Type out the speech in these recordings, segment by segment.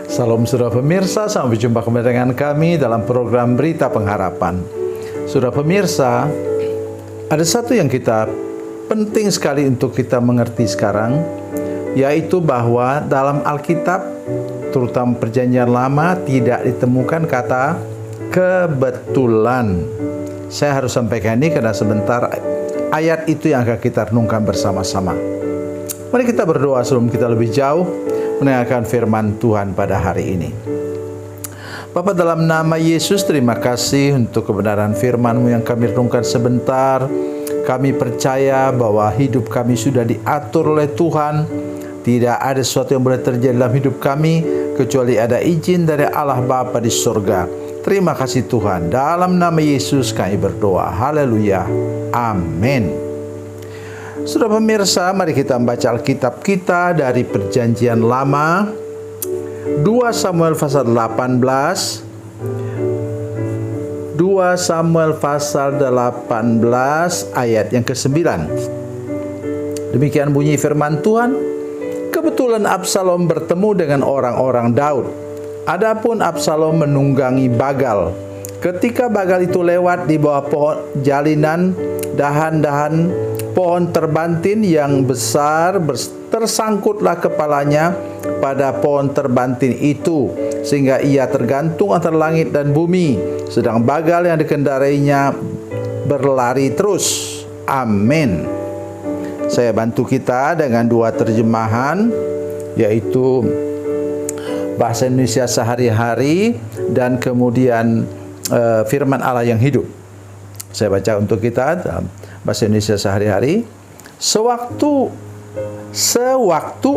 Salam saudara pemirsa, sampai jumpa kembali dengan kami dalam program Berita Pengharapan. Saudara pemirsa, ada satu yang penting sekali untuk kita mengerti sekarang, yaitu bahwa dalam Alkitab, terutama Perjanjian Lama, tidak ditemukan kata kebetulan. Saya harus sampaikan ini karena sebentar ayat itu yang akan kita renungkan bersama-sama. Mari kita berdoa sebelum kita lebih jauh mendengarkan firman Tuhan pada hari ini. Bapa, dalam nama Yesus, terima kasih untuk kebenaran firman-Mu yang kami renungkan sebentar. Kami percaya bahwa hidup kami sudah diatur oleh Tuhan. Tidak ada sesuatu yang boleh terjadi dalam hidup kami kecuali ada izin dari Allah Bapa di surga. Terima kasih Tuhan. Dalam nama Yesus kami berdoa. Haleluya. Amin. Saudara pemirsa, mari kita membaca Alkitab kita dari Perjanjian Lama, 2 Samuel pasal 18, 2 Samuel pasal 18 ayat yang ke-9. Demikian bunyi firman Tuhan. Kebetulan Absalom bertemu dengan orang-orang Daud. Adapun Absalom menunggangi Bagal. Ketika Bagal itu lewat di bawah pohon jalinan, dahan-dahan pohon terbantin yang besar, tersangkutlah kepalanya pada pohon terbantin itu, sehingga ia tergantung antara langit dan bumi, sedang Bagal yang dikendarainya berlari terus. Amin. Saya bantu kita dengan dua terjemahan, yaitu bahasa Indonesia sehari-hari dan kemudian firman Allah yang hidup. Saya baca untuk kita dalam bahasa Indonesia sehari-hari. Sewaktu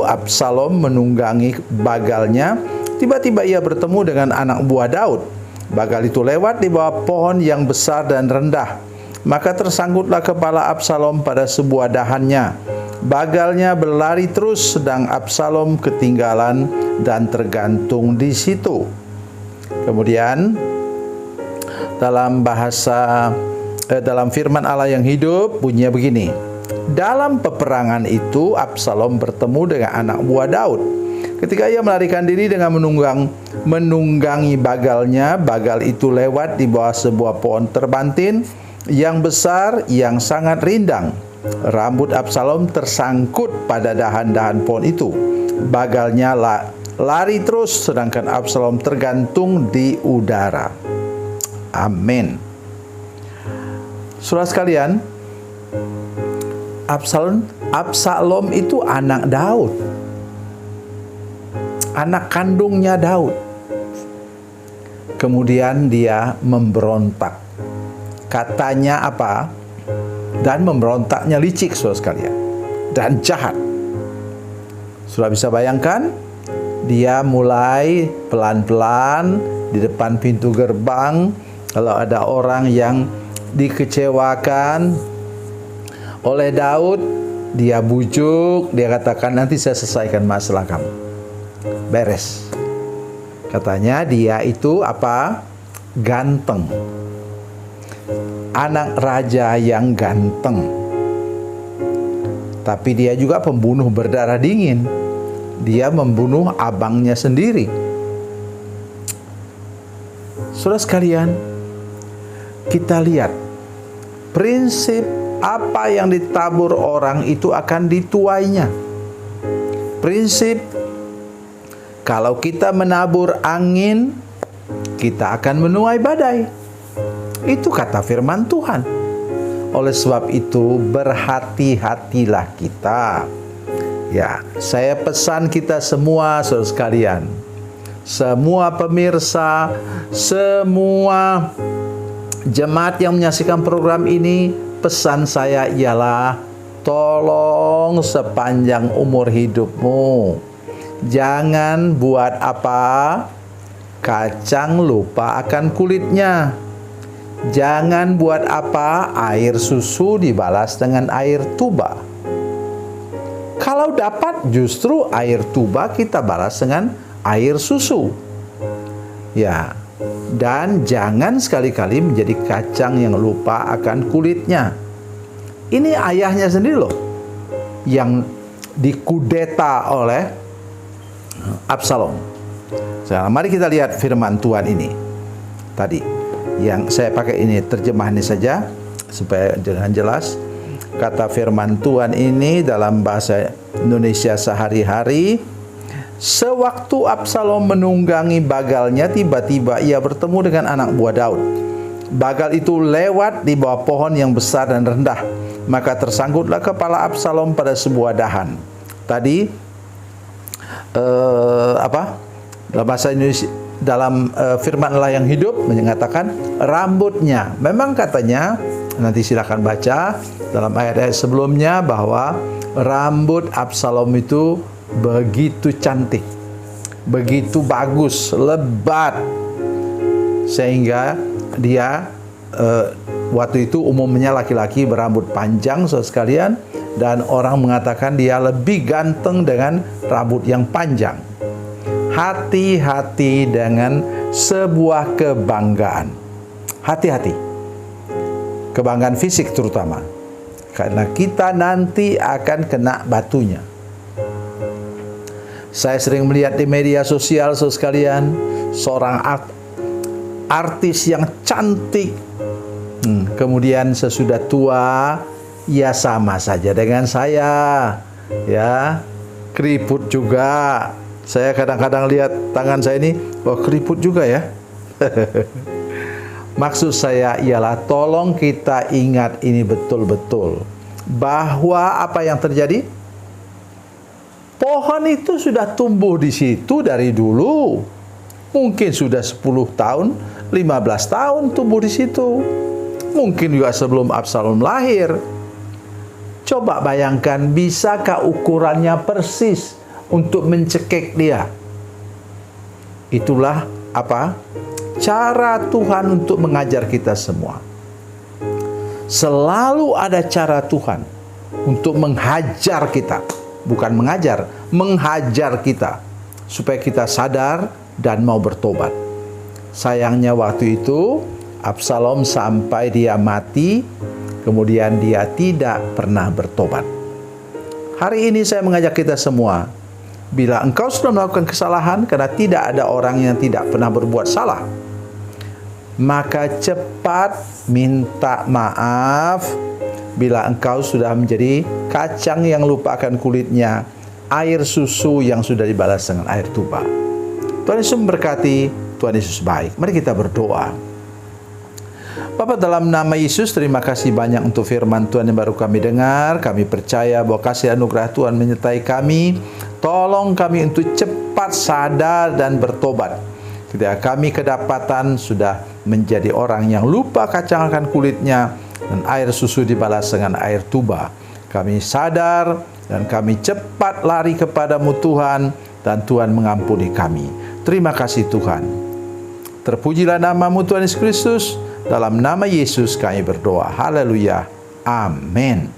Absalom menunggangi bagalnya, tiba-tiba ia bertemu dengan anak buah Daud. Bagal itu lewat di bawah pohon yang besar dan rendah. Maka tersangkutlah kepala Absalom pada sebuah dahannya. Bagalnya berlari terus, sedang Absalom ketinggalan dan tergantung di situ. Kemudian dalam firman Allah yang hidup bunyinya begini. Dalam peperangan itu Absalom bertemu dengan anak buah Daud. Ketika ia melarikan diri dengan menunggangi bagalnya, bagal itu lewat di bawah sebuah pohon terbantin yang besar yang sangat rindang. Rambut Absalom tersangkut pada dahan-dahan pohon itu. Bagalnya lari terus, sedangkan Absalom tergantung di udara. Amin. Saudara sekalian, Absalom itu anak Daud, anak kandungnya Daud. Kemudian dia memberontak. Katanya apa? Dan memberontaknya licik, saudara sekalian, dan jahat. Sudah bisa bayangkan? Dia mulai pelan-pelan di depan pintu gerbang. Kalau ada orang yang dikecewakan oleh Daud, dia bujuk, dia katakan, nanti saya selesaikan masalah kamu. Beres. Katanya dia itu apa? Ganteng. Anak raja yang ganteng. Tapi dia juga pembunuh berdarah dingin. Dia membunuh abangnya sendiri. Saudara sekalian, kita lihat prinsip apa yang ditabur orang itu akan dituainya. Prinsip kalau kita menabur angin, kita akan menuai badai. Itu kata firman Tuhan. Oleh sebab itu berhati-hatilah kita. Ya, saya pesan kita semua, saudara sekalian, semua pemirsa, semua jemaat yang menyaksikan program ini, pesan saya ialah tolong sepanjang umur hidupmu, jangan buat apa? Kacang lupa akan kulitnya. Jangan buat apa? Air susu dibalas dengan air tuba. Kalau dapat justru air tuba kita balas dengan air susu. Ya. Dan jangan sekali-kali menjadi kacang yang lupa akan kulitnya. Ini ayahnya sendiri loh yang dikudeta oleh Absalom. Sekarang mari kita lihat firman Tuhan ini. Tadi yang saya pakai ini terjemahannya saja supaya dengan jelas. Kata firman Tuhan ini dalam bahasa Indonesia sehari-hari. Sewaktu Absalom menunggangi bagalnya, tiba-tiba ia bertemu dengan anak buah Daud. Bagal itu lewat di bawah pohon yang besar dan rendah. Maka tersanggutlah kepala Absalom pada sebuah dahan. Tadi dalam bahasa Indonesia, dalam firman Allah yang hidup menyatakan rambutnya. Memang katanya, nanti silakan baca dalam ayat-ayat sebelumnya, bahwa rambut Absalom itu begitu cantik, begitu bagus, lebat, sehingga dia waktu itu umumnya laki-laki berambut panjang, saudara sekalian, dan orang mengatakan dia lebih ganteng dengan rambut yang panjang. Hati-hati dengan sebuah kebanggaan. Hati-hati. Kebanggaan fisik terutama. Karena kita nanti akan kena batunya. Saya sering melihat di media sosial, saudara sekalian, seorang artis yang cantik, kemudian sesudah tua, ya sama saja dengan saya, ya, keriput juga. Saya kadang-kadang lihat tangan saya ini, wah keriput juga ya. Maksud saya ialah tolong kita ingat ini betul-betul, bahwa apa yang terjadi, pohon itu sudah tumbuh di situ dari dulu. Mungkin sudah 10 tahun, 15 tahun tumbuh di situ. Mungkin juga sebelum Absalom lahir. Coba bayangkan, bisakah ukurannya persis untuk mencekik dia? Itulah apa? Cara Tuhan untuk mengajar kita semua. Selalu ada cara Tuhan untuk menghajar kita. Bukan mengajar, menghajar kita. Supaya kita sadar dan mau bertobat. Sayangnya waktu itu Absalom sampai dia mati, kemudian dia tidak pernah bertobat. Hari ini saya mengajak kita semua, bila engkau sudah melakukan kesalahan, karena tidak ada orang yang tidak pernah berbuat salah, maka cepat minta maaf. Bila engkau sudah menjadi kacang yang lupa akan kulitnya, air susu yang sudah dibalas dengan air tuba. Tuhan Yesus memberkati, Tuhan Yesus baik. Mari kita berdoa. Bapa, dalam nama Yesus, terima kasih banyak untuk firman Tuhan yang baru kami dengar. Kami percaya bahwa kasih anugerah Tuhan menyertai kami. Tolong kami untuk cepat sadar dan bertobat. Ketika kami kedapatan sudah menjadi orang yang lupa kacang akan kulitnya, dan air susu dibalas dengan air tuba. Kami sadar dan kami cepat lari kepadamu Tuhan, dan Tuhan mengampuni kami. Terima kasih Tuhan. Terpujilah namamu Tuhan Yesus Kristus. Dalam nama Yesus kami berdoa. Haleluya. Amin.